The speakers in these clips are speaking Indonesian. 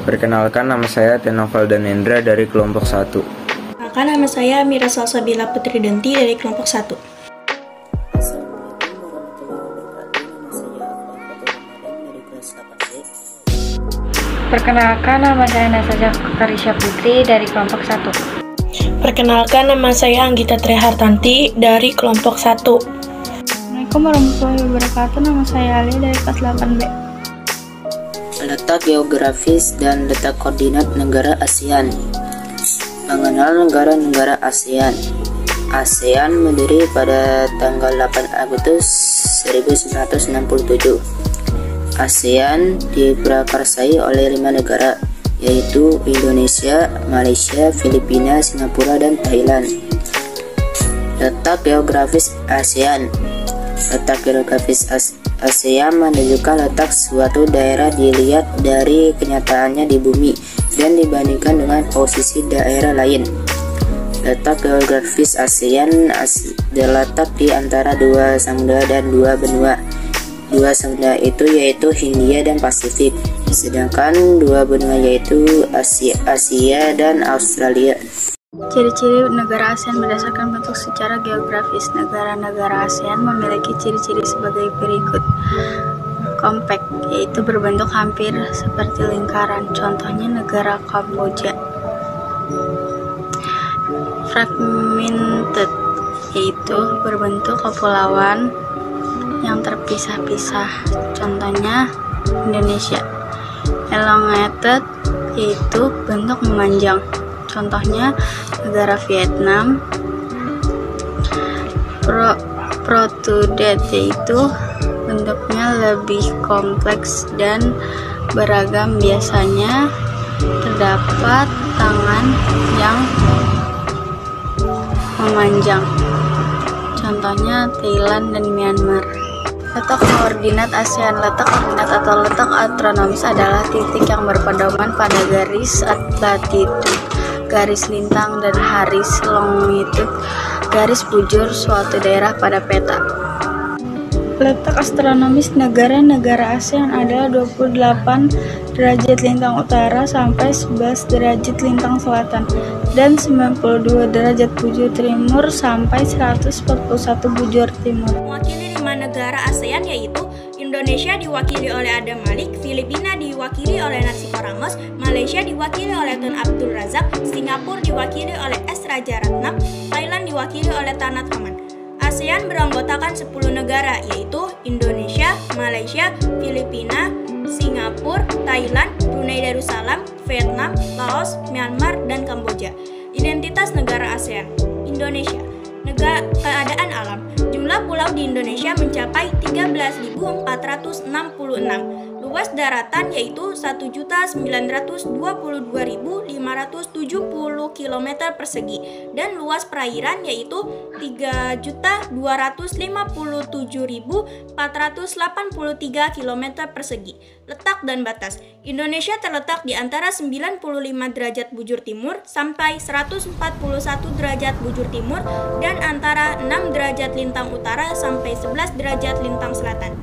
Perkenalkan, nama saya Tenoval Danendra dari kelompok 1. Perkenalkan, nama saya Mira Salsabila Putri Denti dari kelompok 1. Assalamualaikum warahmatullahi wabarakatuh. Nama saya Afwan dari kelas 8B. Perkenalkan, nama saya Nasaja Karisya Putri dari kelompok 1. Perkenalkan, nama saya Anggita Trihartanti dari kelompok 1. Assalamualaikum warahmatullahi wabarakatuh. Nama saya Ali dari kelas 8B. Letak geografis dan letak koordinat negara ASEAN. Mengenal negara-negara ASEAN. ASEAN berdiri pada tanggal 8 Agustus 1967. ASEAN diprakarsai oleh 5 negara, yaitu Indonesia, Malaysia, Filipina, Singapura, dan Thailand. Letak geografis ASEAN. Letak geografis ASEAN menunjukkan letak suatu daerah dilihat dari kenyataannya di bumi dan dibandingkan dengan posisi daerah lain. Letak geografis ASEAN terletak di antara 2 samudra dan 2 benua. 2 samudra itu yaitu Hindia dan Pasifik, sedangkan 2 benua yaitu Asia dan Australia. Ciri-ciri negara ASEAN berdasarkan bentuk secara geografis. Negara-negara ASEAN memiliki ciri-ciri sebagai berikut. Kompak, yaitu berbentuk hampir seperti lingkaran. Contohnya negara Kamboja. Fragmented, yaitu berbentuk kepulauan yang terpisah-pisah. Contohnya Indonesia. Elongated, yaitu bentuk memanjang. Contohnya negara Vietnam. Protruded, yaitu bentuknya lebih kompleks dan beragam. Biasanya terdapat tangan yang memanjang. Contohnya Thailand dan Myanmar. Letak koordinat ASEAN. Letak koordinat atau letak astronomis adalah titik yang berpedoman pada garis latitude, garis lintang, dan garis longitude, garis bujur suatu daerah pada peta. Letak astronomis negara-negara ASEAN adalah 28 derajat lintang utara sampai 11 derajat lintang selatan dan 92 derajat bujur timur sampai 141 bujur timur. Mewakili 5 negara ASEAN yaitu Indonesia diwakili oleh Adam Malik, Filipina diwakili oleh Narsipho Ramos, Malaysia diwakili oleh Tun Abdul Razak, Singapura diwakili oleh S. Rajaratnam, Thailand diwakili oleh Tanat Rahman. ASEAN beranggotakan 10 negara yaitu Indonesia, Malaysia, Filipina, Singapura, Thailand, Brunei Darussalam, Vietnam, Laos, Myanmar, dan Kamboja. Identitas negara ASEAN. Indonesia. Keadaan alam. Jumlah pulau di Indonesia mencapai 13.466. Luas daratan yaitu 1.922.570 km persegi dan luas perairan yaitu 3.257.483 km persegi. Letak dan batas. Indonesia terletak di antara 95 derajat bujur timur sampai 141 derajat bujur timur dan antara 6 derajat lintang utara sampai 11 derajat lintang selatan.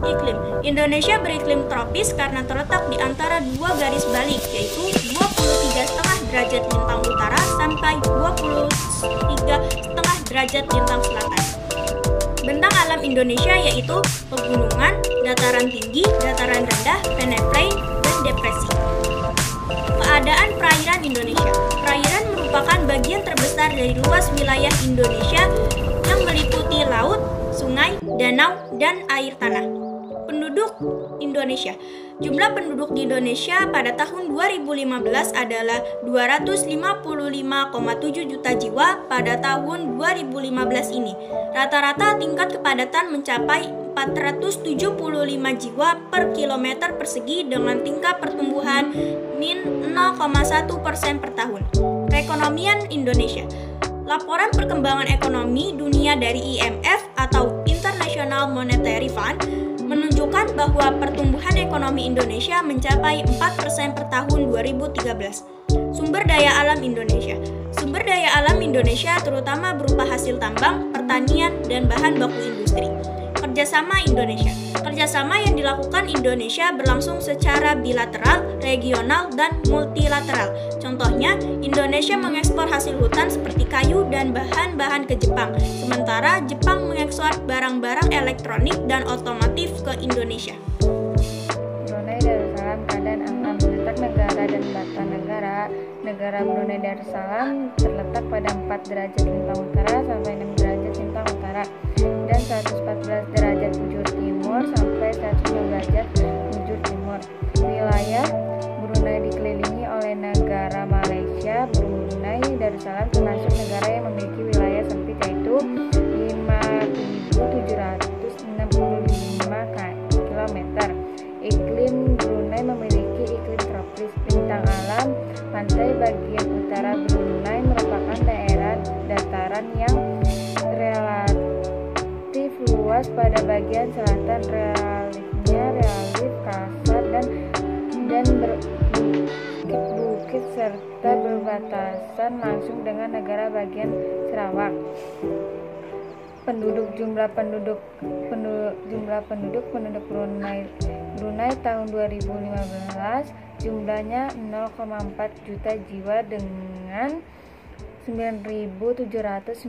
Iklim. Indonesia beriklim tropis karena terletak di antara 2 garis balik yaitu 23,5 derajat lintang utara sampai 23,5 derajat lintang selatan. Bentang alam Indonesia yaitu pegunungan, dataran tinggi, dataran rendah, peneplain, dan depresi. Keadaan perairan Indonesia. Perairan merupakan bagian terbesar dari luas wilayah Indonesia yang meliputi laut, sungai, danau, dan air tanah. Penduduk Indonesia. Jumlah penduduk di Indonesia pada tahun 2015 adalah 255,7 juta jiwa pada tahun 2015 ini. Rata-rata tingkat kepadatan mencapai 475 jiwa per kilometer persegi dengan tingkat pertumbuhan min 0,1% per tahun. Perekonomian Indonesia. Laporan perkembangan ekonomi dunia dari IMF atau International Monetary Fund menunjukkan bahwa pertumbuhan ekonomi Indonesia mencapai 4% per tahun 2013. Sumber daya alam Indonesia. Sumber daya alam Indonesia terutama berupa hasil tambang, pertanian, dan bahan baku industri. kerjasama Indonesia. Kerjasama yang dilakukan Indonesia berlangsung secara bilateral, regional, dan multilateral. Contohnya, Indonesia mengekspor hasil hutan seperti kayu dan bahan-bahan ke Jepang, sementara Jepang mengekspor barang-barang elektronik dan otomotif ke Indonesia. Brunei Darussalam keadaan alam. Letak negara dan bata negara. Negara Brunei Darussalam terletak pada 4 derajat lintang utara sampai 6 derajat lintang utara dan 114 derajat bujur timur sampai 106 derajat bujur timur. Wilayah Brunei dikelilingi oleh negara Malaysia. Brunei Darussalam termasuk negara yang memiliki wilayah sempit, yaitu 5.765 km. Iklim Brunei memiliki iklim tropis. Bintang alam. Pantai bagian utara Brunei merupakan daerah dataran yang relatif luas. Pada bagian selatan reliefnya relief kasar dan berbukit serta berbatasan langsung dengan negara bagian Sarawak. Jumlah penduduk Brunei tahun 2015 jumlahnya 0,4 juta jiwa dengan 9.796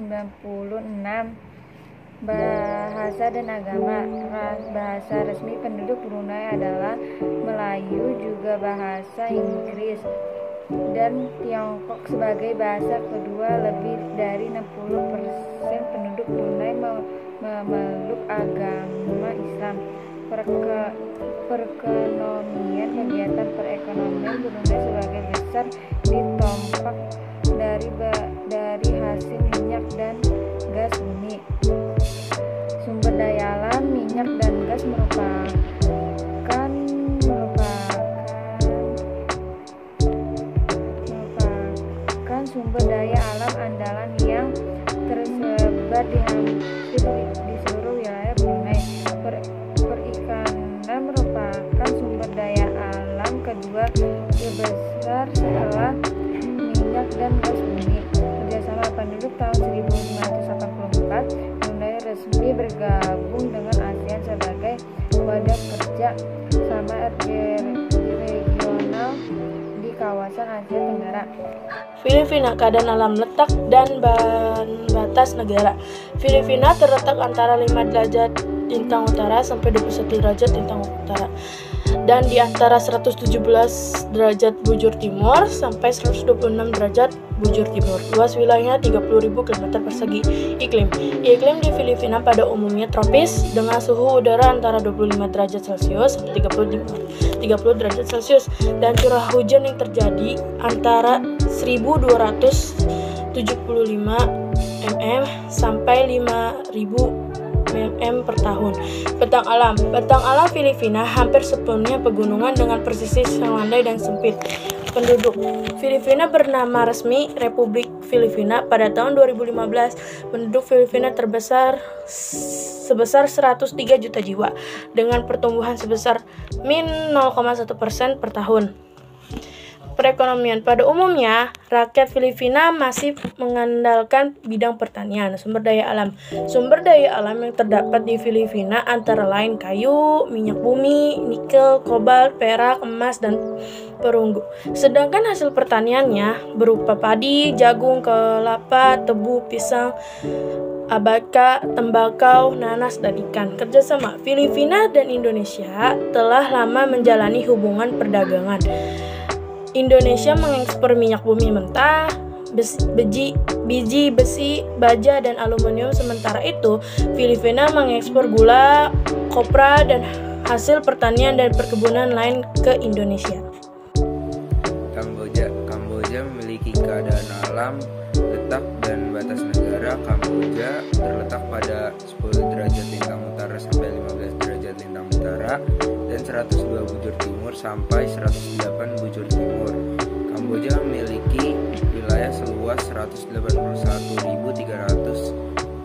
bahasa dan agama. Bahasa resmi penduduk Brunei adalah Melayu, juga bahasa Inggris dan Tiongkok sebagai bahasa kedua. Lebih dari 60% penduduk Brunei memeluk agama Islam. Perekonomian. Kegiatan perekonomian Brunei sebagai besar ditompak dari hasil minyak dan gas bumi. Sumber daya alam. Minyak dan gas merupakan sumber daya alam andalan yang tersebar di hampir di seluruh wilayah Brunei. Perikanan merupakan sumber daya alam kedua terbesar setelah minyak dan gas bumi. Kerjasama penduduk tahun 1584, Brunei resmi bergabung dengan ASEAN sebagai wadah kerja sama regional di kawasan Asia Tenggara. Filipina, keadaan alam, letak dan batas negara. Filipina terletak antara 5 derajat lintang utara sampai 21 derajat lintang utara dan di antara 117 derajat bujur timur sampai 126 derajat bujur timur. Luas wilayahnya 30.000 km persegi. Iklim di Filipina pada umumnya tropis dengan suhu udara antara 25 derajat Celcius sampai 30 derajat Celcius dan curah hujan yang terjadi antara 1.275 mm sampai 5.000 mm per tahun. Bentang alam Filipina hampir sepenuhnya pegunungan dengan pesisir yang landai dan sempit. Penduduk Filipina bernama resmi Republik Filipina. Pada tahun 2015, penduduk Filipina sebesar 103 juta jiwa dengan pertumbuhan sebesar -0,1% per tahun. Perekonomian pada umumnya, rakyat Filipina masih mengandalkan bidang pertanian. Sumber daya alam yang terdapat di Filipina antara lain kayu, minyak bumi, nikel, kobalt, perak, emas, dan perunggu. Sedangkan hasil pertaniannya berupa padi, jagung, kelapa, tebu, pisang, abaka, tembakau, nanas, dan ikan. Kerjasama Filipina dan Indonesia telah lama menjalani hubungan perdagangan. Indonesia mengekspor minyak bumi mentah, biji besi, baja, dan aluminium. Sementara itu, Filipina mengekspor gula, kopra, dan hasil pertanian dan perkebunan lain ke Indonesia. Kamboja memiliki keadaan alam, letak dan batas negara. Kamboja terletak pada 10 derajat lintang utara sampai 15 derajat lintang utara dan 102 bujur timur sampai 108 bujur timur. Kamboja memiliki wilayah seluas 181.300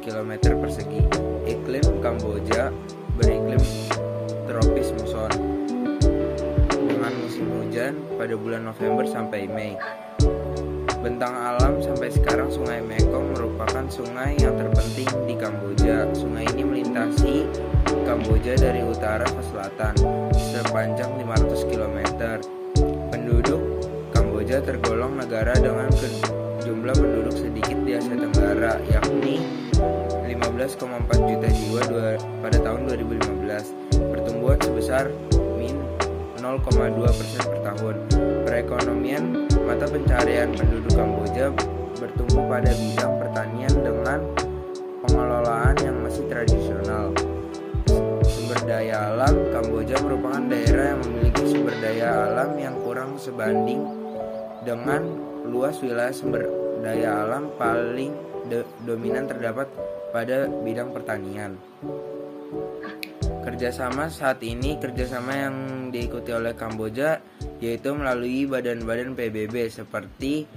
km persegi. Iklim Kamboja beriklim tropis muson dengan musim hujan pada bulan November sampai Mei. Bentang alam sampai sekarang Sungai Mekong merupakan sungai yang terpenting di Kamboja. Sungai ini melintasi Kamboja dari utara ke selatan sepanjang 500 km. Penduduk Kamboja tergolong negara dengan jumlah penduduk sedikit di Asia Tenggara, yakni 15,4 juta jiwa pada tahun 2015, pertumbuhan sebesar min 0,2% per tahun. Perekonomian mata pencarian penduduk Kamboja bertumbuh pada bidang pertanian dengan pengelolaan yang masih tradisional. Sumber daya alam Kamboja merupakan daerah yang memiliki sumber daya alam yang kurang sebanding dengan luas wilayah sumber daya alam paling dominan terdapat pada bidang pertanian. Kerjasama yang diikuti oleh Kamboja yaitu melalui badan-badan PBB seperti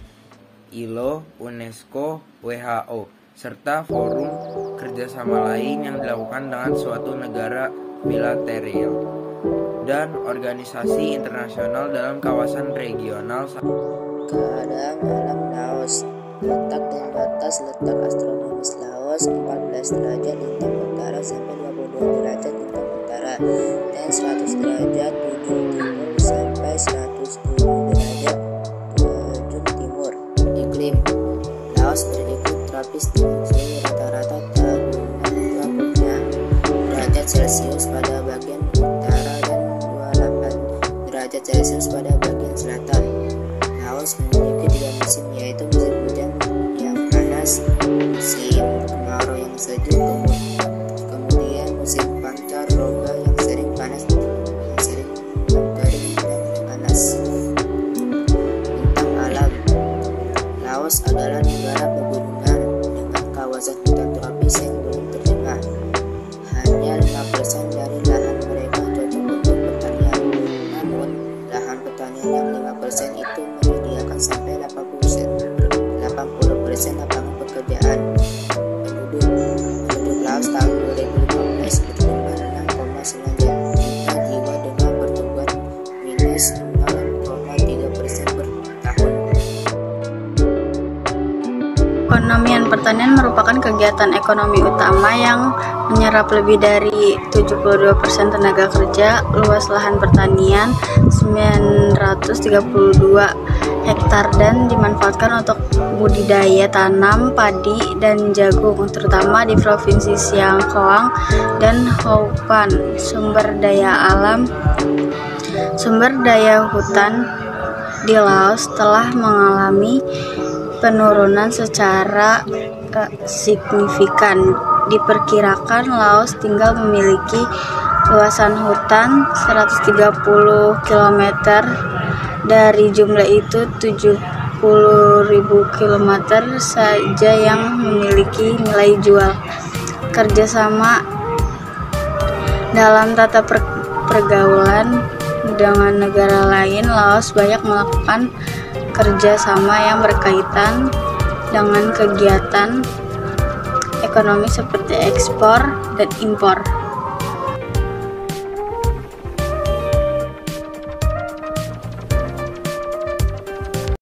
ILO, UNESCO, WHO, serta forum kerjasama lain yang dilakukan dengan suatu negara bilateral dan organisasi internasional dalam kawasan regional. Keadaan alam Laos. Letak dan batas letak astronomis Laos 14 derajat lintang utara sampai 22 derajat lintang utara dan 100 derajat ujung timur sampai 107 derajat ujung timur. Iklim Laos beriklim tropis dengan suhu rata-rata tahunan 26 derajat Celcius pada bagian utara dan 28 derajat Celcius pada bagian selatan. Laos memiliki 3 musim, yaitu musim hujan yang panas, musim kemarau yang sejuk, kemudian musim pancaroba yang sering panas, yang sering kering dan panas. Bintang alam. Laos adalah negara pegunungan dengan kawasan hutan tropis yang belum terjemah. Hanya 5% dari lahan mereka cocok untuk pertanian, namun lahan pertanian yang 5% itu menyediakan sampai 80% lapangan pekerjaan. Penduduk Laos tahun 2015 berjumlah 6,9 juta jiwa dengan pertumbuhan minus 0,3% per tahun. Perekonomian pertanian merupakan kegiatan ekonomi utama yang menyerap lebih dari 72% tenaga kerja. Luas lahan pertanian 932 hektar dan dimanfaatkan untuk budidaya tanam padi dan jagung, terutama di Provinsi Siang Khoang dan Houpan. Sumber daya hutan di Laos telah mengalami penurunan secara signifikan. Diperkirakan Laos tinggal memiliki luasan hutan 130 km. Dari jumlah itu 70.000 km saja yang memiliki nilai jual. Kerjasama dalam tata pergaulan dengan negara lain. Laos banyak melakukan kerjasama yang berkaitan dengan kegiatan ekonomi seperti ekspor dan impor.